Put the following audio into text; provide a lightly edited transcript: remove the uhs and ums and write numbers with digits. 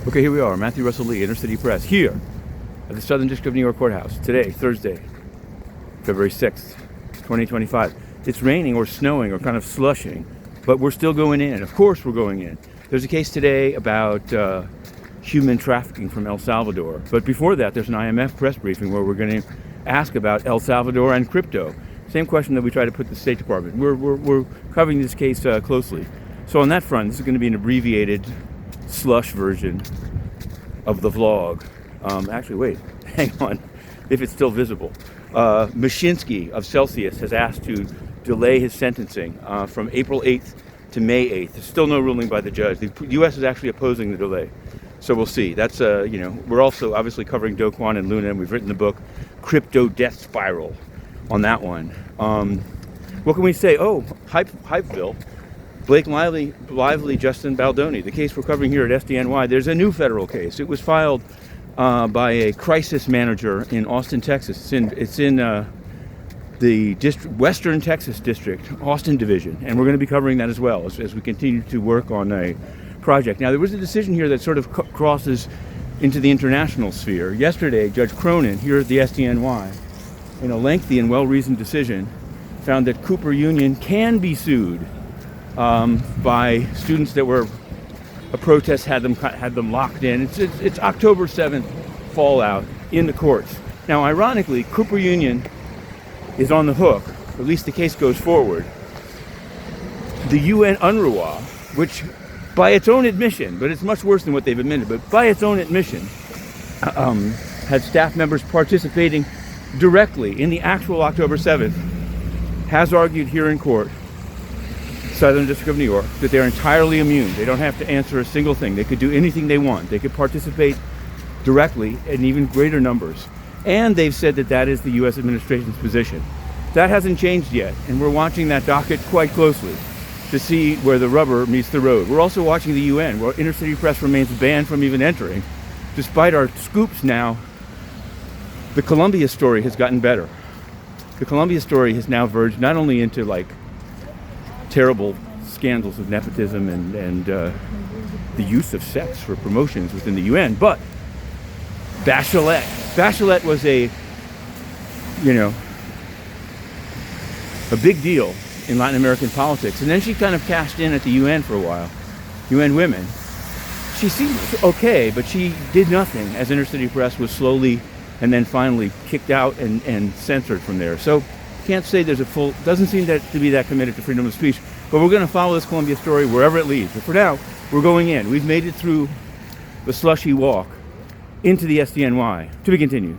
Okay, here we are, Matthew Russell Lee, Inner City Press, here at the Southern District of New York Courthouse. Today, Thursday, February 6th, 2025. It's raining or snowing or kind of slushing, but we're still going in. Of course we're going in. There's a case today about human trafficking from El Salvador. But before that, there's an IMF press briefing where we're going to ask about El Salvador and crypto. Same question that we try to put to the State Department. We're covering this case closely. So on that front, this is going to be an abbreviated slush version of the vlog. Actually, wait, hang on, if it's still visible. Mashinsky of Celsius has asked to delay his sentencing from April 8th to May 8th. There's still no ruling by the judge. The U.S. is actually opposing the delay. So we'll see. That's, we're also obviously covering Do Kwon and Luna, and we've written the book Crypto Death Spiral on that one. What can we say? Oh, Hypeville. Blake Lively, Justin Baldoni. The case we're covering here at SDNY, there's a new federal case. It was filed by a crisis manager in Austin, Texas. It's in the Western Texas District, Austin Division, and we're going to be covering that as well as we continue to work on a project. Now, there was a decision here that sort of crosses into the international sphere. Yesterday, Judge Cronin, here at the SDNY, in a lengthy and well-reasoned decision, found that Cooper Union can be sued by students that were a protest had them locked in. It's October 7th fallout in the courts. Now, ironically, Cooper Union is on the hook. At least the case goes forward. The UN UNRWA, which by its own admission, but it's much worse than what they've admitted, but by its own admission, had staff members participating directly in the actual October 7th, has argued here in court, Southern District of New York, that they're entirely immune. They don't have to answer a single thing. They could do anything they want. They could participate directly in even greater numbers. And they've said that that is the U.S. administration's position. That hasn't changed yet, and we're watching that docket quite closely to see where the rubber meets the road. We're also watching the UN, where Inner City Press remains banned from even entering. Despite our scoops now, the Columbia story has gotten better. The Columbia story has now verged not only into terrible scandals of nepotism and the use of sex for promotions within the UN, but Paciolla was a big deal in Latin American politics, and then she kind of cashed in at the UN for a while. UN Women. She seemed okay, but she did nothing as Inner City Press was slowly and then finally kicked out and censored from there. So can't say there's doesn't seem to be that committed to freedom of speech, but we're going to follow this Columbia story wherever it leads. But for now, we're going in. We've made it through the slushy walk into the SDNY. To be continued.